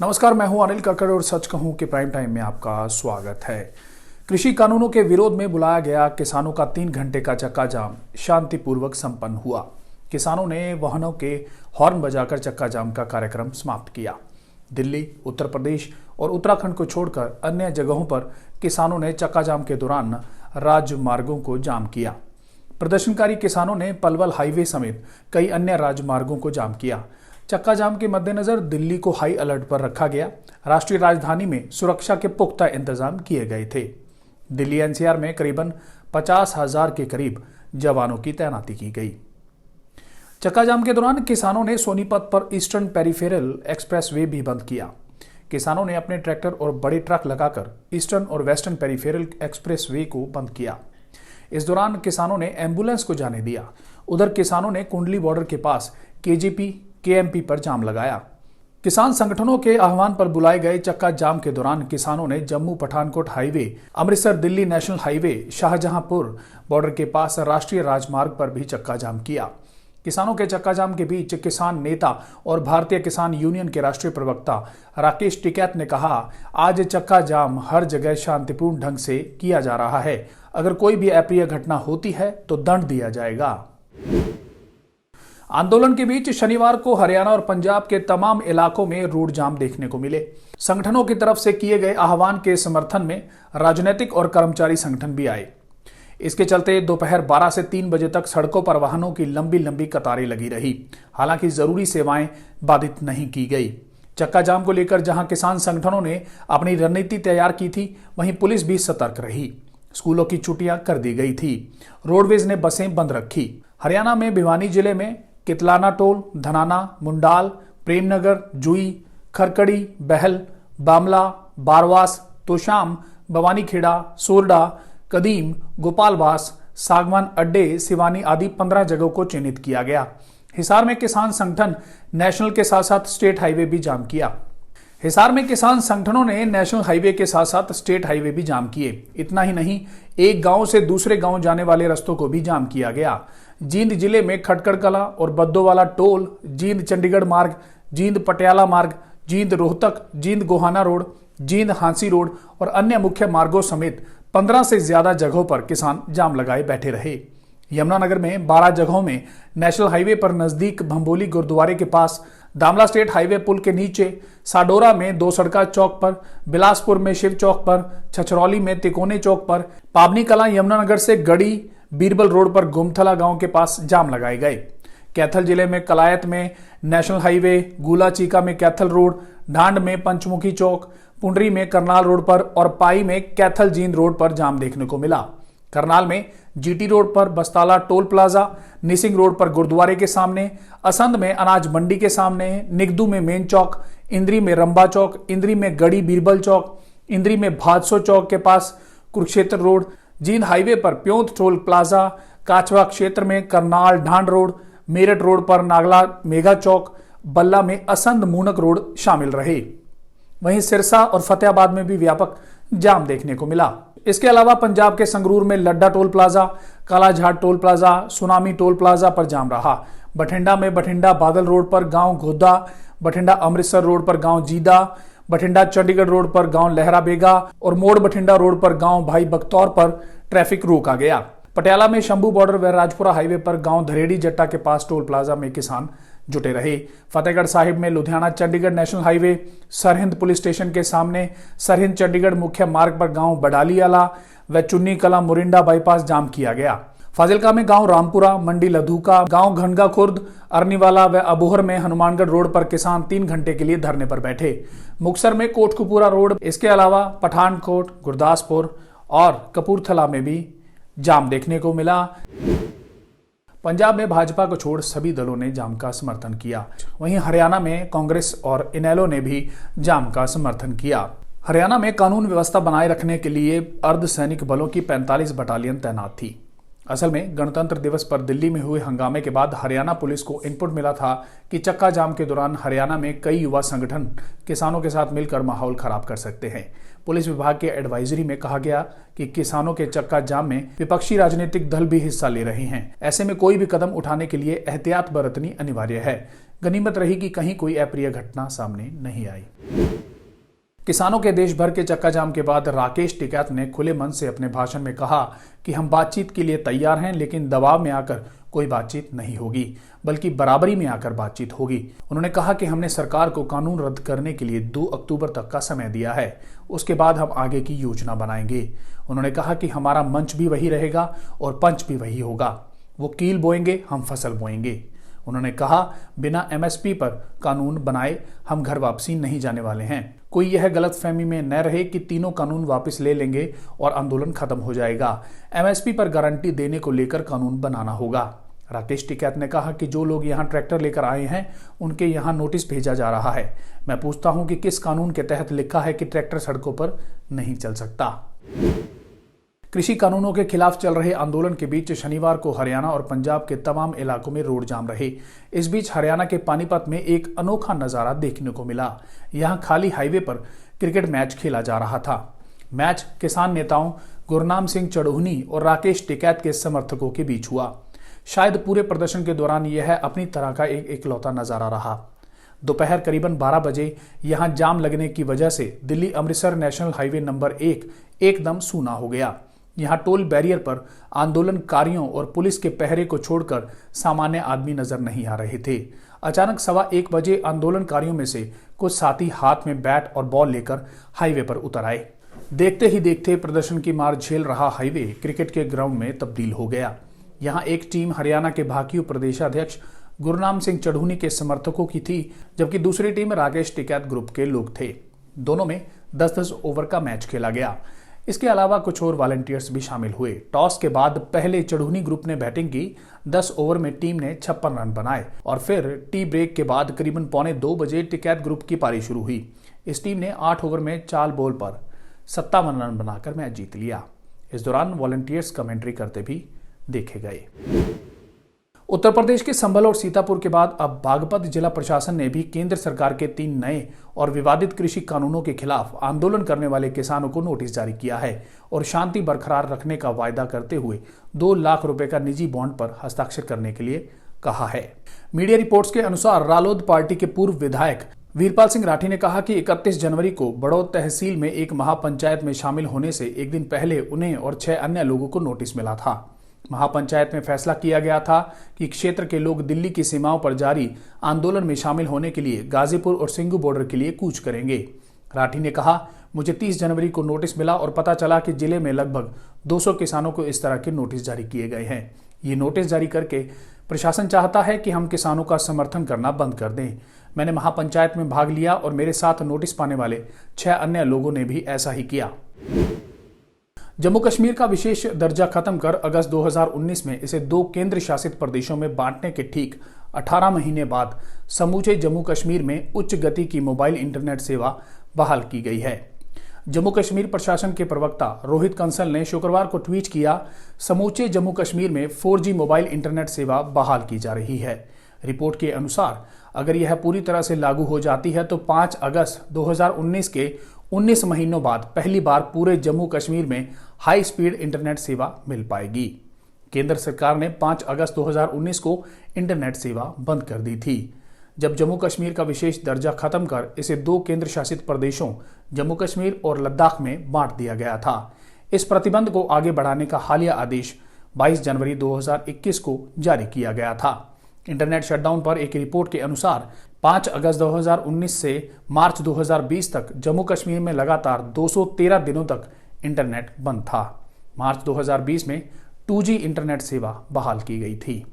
नमस्कार, मैं हूं अनिल कक्कड़ और सच कहूं कि प्राइम टाइम में आपका स्वागत है। कृषि कानूनों के विरोध में बुलाया गया किसानों का 3 घंटे का चक्का जाम शांतिपूर्वक संपन्न हुआ। किसानों ने वाहनों के हॉर्न बजाकर चक्का जाम का कार्यक्रम समाप्त किया। दिल्ली, उत्तर प्रदेश और उत्तराखंड को छोड़कर अन्य जगहों पर किसानों ने चक्का जाम के दौरान राजमार्गों को जाम किया। प्रदर्शनकारी किसानों ने पलवल हाईवे समेत कई अन्य राजमार्गों को जाम किया। चक्का जाम के मद्देनजर दिल्ली को हाई अलर्ट पर रखा गया। राष्ट्रीय राजधानी में सुरक्षा के पुख्ता इंतजाम किए गए थे। दिल्ली एनसीआर में करीबन 50,000 के करीब जवानों की तैनाती की गई। चक्का जाम के दौरान किसानों ने सोनीपत पर ईस्टर्न पेरिफेरल एक्सप्रेसवे भी बंद किया। किसानों ने अपने ट्रैक्टर और बड़े ट्रक लगाकर ईस्टर्न और वेस्टर्न पेरिफेरल एक्सप्रेसवे को बंद किया। इस दौरान किसानों ने एम्बुलेंस को जाने दिया। उधर किसानों ने कुंडली बॉर्डर के पास केजीपी केएमपी पर जाम लगाया। किसान संगठनों के आह्वान पर बुलाए गए चक्का जाम के दौरान किसानों ने Jammu Pathankot highway, Amritsar Delhi national highway, Shahjahanpur border के पास राष्ट्रीय राजमार्ग पर भी चक्का जाम किया। किसानों के चक्का जाम के बीच किसान नेता और भारतीय किसान यूनियन के राष्ट्रीय प्रवक्ता राकेश टिकैत ने कहा, आज चक्का जाम हर जगह शांतिपूर्ण ढंग से किया जा रहा है। अगर कोई भी अप्रिय घटना होती है तो दंड दिया जाएगा। आंदोलन के बीच शनिवार को हरियाणा और पंजाब के तमाम इलाकों में रोड जाम देखने को मिले। संगठनों की तरफ से किए गए आह्वान के समर्थन में राजनीतिक और कर्मचारी संगठन भी आए। इसके चलते दोपहर 12 से 3 बजे तक सड़कों पर वाहनों की लंबी लंबी कतारें लगी रही। हालांकि जरूरी सेवाएं बाधित नहीं की गई। चक्का जाम को लेकर जहां किसान संगठनों ने अपनी रणनीति तैयार की थी, वहीं पुलिस भी सतर्क रही। स्कूलों की छुट्टियां कर दी गई थी। रोडवेज ने बसें बंद रखी। हरियाणा में भिवानी जिले में कितलाना टोल, धनाना, मुंडाल, प्रेमनगर, जुई, खरकड़ी, बहल, बामला, बारवास, तोशाम, भवानीखेड़ा, सोरडा, कदीम, गोपालवास, सागवान अड्डे, सिवानी आदि 15 जगहों को चिन्हित किया गया। हिसार में किसान संगठन नेशनल के साथ साथ स्टेट हाईवे भी जाम किया। हिसार में किसान संगठनों ने नेशनल हाईवे के साथ साथ स्टेट हाईवे भी जाम किए। इतना ही नहीं, एक गांव से दूसरे गांव जाने वाले रास्तों को भी जाम किया गया। जींद जिले में खटकड़ कला और बद्दोवाला टोल, जींद चंडीगढ़ मार्ग, जींद पटियाला मार्ग, जींद रोहतक, जींद गोहाना रोड, जींद हांसी रोड और अन्य मुख्य मार्गों समेत 15 से ज्यादा जगहों पर किसान जाम लगाए बैठे रहे। यमुनानगर में 12 जगहों में, नेशनल हाईवे पर नजदीक भंबोली गुरुद्वारे के पास, दामला स्टेट हाईवे पुल के नीचे, साडोरा में 2 सड़का चौक पर, बिलासपुर में शिव चौक पर, छछरौली में तिकोने चौक पर, पाबनी कला यमुनानगर से गढ़ी बीरबल रोड पर गुमथला गांव के पास जाम लगाए गए। कैथल जिले में कलायत में नेशनल हाईवे, गुला चीका में कैथल रोड, ढांड में पंचमुखी चौक, पुंडरी में करनाल रोड पर और पाई में कैथल जींद रोड पर जाम देखने को मिला। करनाल में जीटी रोड पर बस्ताला टोल प्लाजा, निसिंग रोड पर गुरुद्वारे के सामने, असंध में अनाज मंडी के सामने, निगदू में मेन चौक, इंद्री में रंबा चौक, इंद्री में गढ़ी बीरबल चौक, इंद्री में भादसो चौक के पास कुरुक्षेत्र रोड, जींद हाईवे पर प्योंत टोल प्लाजा, काचवा क्षेत्र में करनाल ढांड रोड, मेरठ रोड पर नागला मेगा चौक, बल्ला में असंध मूनक रोड शामिल रहे। वहीं सिरसा और फतेहाबाद में भी व्यापक जाम देखने को मिला। इसके अलावा पंजाब के संगरूर में Ladda toll plaza, Kalajhat toll plaza, सुनामी टोल प्लाजा पर जाम रहा। बठिंडा में बठिंडा बादल रोड पर गांव घोदा, बठिंडा अमृतसर रोड पर गांव जीदा, बठिंडा चंडीगढ़ रोड पर गांव लहरा बेगा और मोड़ बठिंडा रोड पर गांव भाई बख्तौर पर ट्रैफिक रोका गया। पटियाला में शंभू बॉर्डर व राजपुरा हाईवे पर गांव धरेड़ी जट्टा के पास टोल प्लाजा में किसान जुटे रहे। फतेहगढ़ साहिब में Ludhiana Chandigarh national highway, Sirhind police station के सामने, सरहिंद चंडीगढ़ मुख्य मार्ग पर गांव बडालीवाला व चुन्नी कला मुरिंडा बाईपास जाम किया गया। फाजिलका में गांव रामपुरा, मंडी लधुका, गांव घनगा खुर्द, अरनीवाला व अबोहर में हनुमानगढ़ रोड पर किसान 3 घंटे के लिए धरने पर बैठे। मुक्तसर में कोटकपुरा रोड, इसके अलावा पठानकोट, गुरदासपुर और कपूरथला में भी जाम देखने को मिला। पंजाब में भाजपा को छोड़ सभी दलों ने जाम का समर्थन किया। वहीं हरियाणा में कांग्रेस और इनेलो ने भी जाम का समर्थन किया। हरियाणा में कानून व्यवस्था बनाए रखने के लिए अर्धसैनिक बलों की 45 बटालियन तैनात थी। असल में गणतंत्र दिवस पर दिल्ली में हुए हंगामे के बाद हरियाणा पुलिस को इनपुट मिला था कि चक्का जाम के दौरान हरियाणा में कई युवा संगठन किसानों के साथ मिलकर माहौल खराब कर सकते हैं। पुलिस विभाग के एडवाइजरी में कहा गया कि किसानों के चक्का जाम में विपक्षी राजनीतिक दल भी हिस्सा ले रहे हैं। ऐसे में कोई भी कदम उठाने के लिए एहतियात बरतनी अनिवार्य है। गनीमत रही कि कहीं कोई अप्रिय घटना सामने नहीं आई। किसानों के देश भर के चक्का जाम के बाद राकेश टिकैत ने खुले मन से अपने भाषण में कहा कि हम बातचीत के लिए तैयार हैं, लेकिन दबाव में आकर कोई बातचीत नहीं होगी, बल्कि बराबरी में आकर बातचीत होगी। उन्होंने कहा कि हमने सरकार को कानून रद्द करने के लिए 2 अक्टूबर तक का समय दिया है, उसके बाद हम आगे की योजना बनाएंगे। उन्होंने कहा कि हमारा मंच भी वही रहेगा और पंच भी वही होगा। वो कील बोएंगे, हम फसल बोएंगे। उन्होंने कहा, बिना एमएसपी पर कानून बनाए हम घर वापसी नहीं जाने वाले हैं। कोई यह गलतफहमी में न रहे कि तीनों कानून वापस ले लेंगे और आंदोलन खत्म हो जाएगा। एमएसपी पर गारंटी देने को लेकर कानून बनाना होगा। राकेश टिकैत ने कहा कि जो लोग यहां ट्रैक्टर लेकर आए हैं उनके यहां नोटिस भेजा जा रहा है। मैं पूछता हूं कि किस कानून के तहत लिखा है कि ट्रैक्टर सड़कों पर नहीं चल सकता। कृषि कानूनों के खिलाफ चल रहे आंदोलन के बीच शनिवार को हरियाणा और पंजाब के तमाम इलाकों में रोड जाम रहे। इस बीच हरियाणा के पानीपत में एक अनोखा नजारा देखने को मिला। यहां खाली हाईवे पर क्रिकेट मैच खेला जा रहा था। मैच किसान नेताओं गुरनाम सिंह चढ़ूनी और राकेश टिकैत के समर्थकों के बीच हुआ। शायद पूरे प्रदर्शन के दौरान यह अपनी तरह का एक इकलौता नजारा रहा। दोपहर करीबन 12 बजे यहां जाम लगने की वजह से Delhi Amritsar national highway number 1 एकदम सूना हो गया। यहां टोल बैरियर पर आंदोलनकारियों और पुलिस के पहरे को छोड़कर सामान्य आदमी नजर नहीं आ रहे थे। अचानक 1:15 बजे आंदोलनकारियों में से कुछ साथी हाथ में बैट और बॉल लेकर हाईवे पर उतर आए। देखते ही देखते प्रदर्शन की मार झेल रहा हाईवे क्रिकेट के ग्राउंड में तब्दील हो गया। यहां एक टीम हरियाणा के भाकियू प्रदेशाध्यक्ष गुरनाम सिंह चढ़ूनी के समर्थकों की थी, जबकि दूसरी टीम राकेश टिकैत ग्रुप के लोग थे। दोनों में 10-10 ओवर का मैच खेला गया। इसके अलावा कुछ और वॉलंटियर्स भी शामिल हुए। टॉस के बाद पहले चढ़ूनी ग्रुप ने बैटिंग की। 10 ओवर में टीम ने 56 रन बनाए और फिर टी ब्रेक के बाद करीबन 1:45 बजे टिकैत ग्रुप की पारी शुरू हुई। इस टीम ने 8 ओवर में 4 बॉल पर 57 रन बनाकर मैच जीत लिया। इस दौरान वॉलंटियर्स कमेंट्री करते भी देखे गए। उत्तर प्रदेश के संभल और सीतापुर के बाद अब बागपत जिला प्रशासन ने भी केंद्र सरकार के 3 नए और विवादित कृषि कानूनों के खिलाफ आंदोलन करने वाले किसानों को नोटिस जारी किया है और शांति बरकरार रखने का वायदा करते हुए 2 लाख रुपए का निजी बॉन्ड पर हस्ताक्षर करने के लिए कहा है। मीडिया रिपोर्ट्स के अनुसार रालोद पार्टी के पूर्व विधायक वीरपाल सिंह राठी ने कहा कि 31 जनवरी को बड़ौद तहसील में एक महापंचायत में शामिल होने से एक दिन पहले उन्हें और 6 अन्य लोगों को नोटिस मिला था। महापंचायत में फैसला किया गया था कि क्षेत्र के लोग दिल्ली की सीमाओं पर जारी आंदोलन में शामिल होने के लिए गाजीपुर और सिंघू बॉर्डर के लिए कूच करेंगे। राठी ने कहा, मुझे 30 जनवरी को नोटिस मिला और पता चला कि जिले में लगभग 200 किसानों को इस तरह के नोटिस जारी किए गए हैं। ये नोटिस जारी करके प्रशासन चाहता है कि हम किसानों का समर्थन करना बंद कर दें। मैंने महापंचायत में भाग लिया और मेरे साथ नोटिस पाने वाले 6 अन्य लोगों ने भी ऐसा ही किया। जम्मू कश्मीर का विशेष दर्जा खत्म कर अगस्त 2019 में इसे 2 केंद्र शासित प्रदेशों में बांटने के ठीक 18 महीने बाद समूचे जम्मू कश्मीर में उच्च गति की मोबाइल इंटरनेट सेवा बहाल की गई है। जम्मू कश्मीर प्रशासन के प्रवक्ता रोहित कंसल ने शुक्रवार को ट्वीट किया, समूचे जम्मू कश्मीर में 4G मोबाइल इंटरनेट सेवा बहाल की जा रही है। रिपोर्ट के अनुसार अगर यह पूरी तरह से लागू हो जाती है तो 5 अगस्त 2019 के 19 महीनों बाद पहली बार पूरे जम्मू कश्मीर में हाई स्पीड इंटरनेट सेवा मिल पाएगी। केंद्र सरकार ने 5 अगस्त 2019 को इंटरनेट सेवा बंद कर दी थी, जब जम्मू कश्मीर का विशेष दर्जा खत्म कर इसे 2 केंद्र शासित प्रदेशों जम्मू कश्मीर और लद्दाख में बांट दिया गया था। इस प्रतिबंध को आगे बढ़ाने का हालिया आदेश 22 जनवरी 2021 को जारी किया गया था। इंटरनेट शटडाउन पर एक रिपोर्ट के अनुसार 5 अगस्त 2019 से मार्च 2020 तक जम्मू कश्मीर में लगातार 213 दिनों तक इंटरनेट बंद था। मार्च 2020 में 2G इंटरनेट सेवा बहाल की गई थी।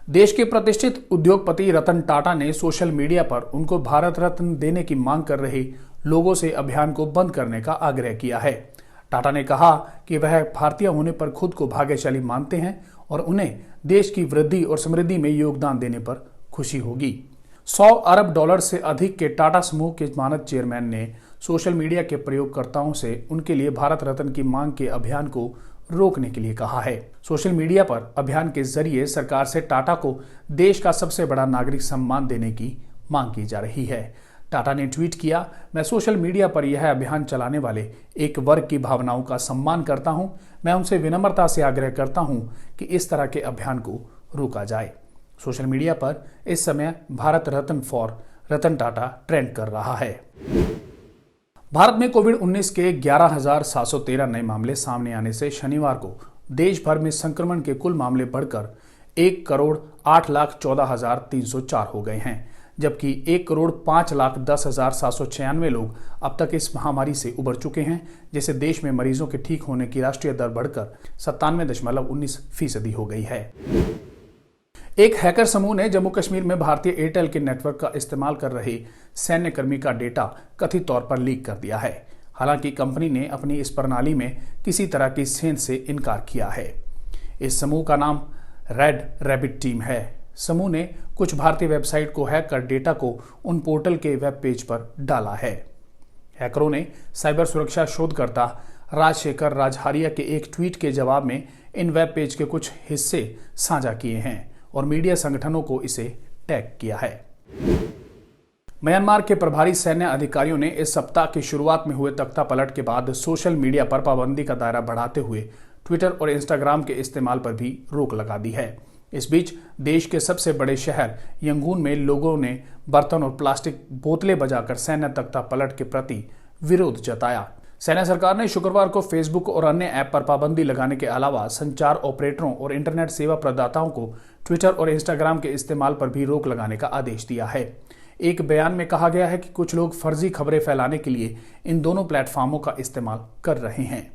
देश के प्रतिष्ठित उद्योगपति रतन टाटा ने सोशल मीडिया पर उनको भारत रत्न देने की मांग कर रहे लोगों से अभियान को बंद करने का आग्रह किया है। टाटा ने कहा कि वह भारतीय होने पर खुद को भाग्यशाली मानते हैं और उन्हें देश की वृद्धि और समृद्धि में योगदान देने पर खुशी होगी। $100 अरब से अधिक के टाटा समूह के मानद चेयरमैन ने सोशल मीडिया के प्रयोगकर्ताओं से उनके लिए भारत रत्न की मांग के अभियान को रोकने के लिए कहा है। सोशल मीडिया पर अभियान के जरिए सरकार से टाटा को देश का सबसे बड़ा नागरिक सम्मान देने की मांग की जा रही है। टाटा ने ट्वीट किया, मैं सोशल मीडिया पर यह अभियान चलाने वाले एक वर्ग की भावनाओं का सम्मान करता हूं। मैं उनसे विनम्रता से आग्रह करता हूं कि इस तरह के अभियान को रोका जाए। सोशल मीडिया पर इस समय भारत रत्न फॉर रतन टाटा ट्रेंड कर रहा है। भारत में कोविड-19 के 11,713 नए मामले सामने आने से शनिवार को देश भर में संक्रमण के कुल मामले बढ़कर 1,08,14,304 हो गए हैं, जबकि 1,05,10,796 लोग अब तक इस महामारी से उबर चुके हैं, जिससे देश में मरीजों के ठीक होने की राष्ट्रीय दर बढ़कर 97.19% हो गई है। एक हैकर समूह ने जम्मू कश्मीर में भारतीय एयरटेल के नेटवर्क का इस्तेमाल कर रहे सैन्य कर्मी का डेटा कथित तौर पर लीक कर दिया है। हालांकि कंपनी ने अपनी इस प्रणाली में किसी तरह की सेंध से इनकार किया है। इस समूह का नाम रेड रैबिट टीम है। समूह ने कुछ भारतीय वेबसाइट को हैक कर डेटा को उन पोर्टल के वेब पेज पर डाला है। हैकरों ने साइबर सुरक्षा शोधकर्ता राजशेखर राजहारिया के एक ट्वीट के जवाब में इन वेब पेज के कुछ हिस्से साझा किए हैं और मीडिया संगठनों को इसे टैग किया है। म्यांमार के प्रभारी सैन्य अधिकारियों ने इस सप्ताह की शुरुआत में हुए तख्तापलट के बाद सोशल मीडिया पर पाबंदी का दायरा बढ़ाते हुए ट्विटर और इंस्टाग्राम के इस्तेमाल पर भी रोक लगा दी है। इस बीच देश के सबसे बड़े शहर यंगून में लोगों ने बर्तन और प्लास्टिक बोतलें बजाकर सैन्य तख्तापलट के प्रति विरोध जताया। सैन्य सरकार ने शुक्रवार को फेसबुक और अन्य ऐप पर पाबंदी लगाने के अलावा संचार ऑपरेटरों और इंटरनेट सेवा प्रदाताओं को ट्विटर और इंस्टाग्राम के इस्तेमाल पर भी रोक लगाने का आदेश दिया है। एक बयान में कहा गया है कि कुछ लोग फर्जी खबरें फैलाने के लिए इन दोनों प्लेटफॉर्मों का इस्तेमाल कर रहे हैं।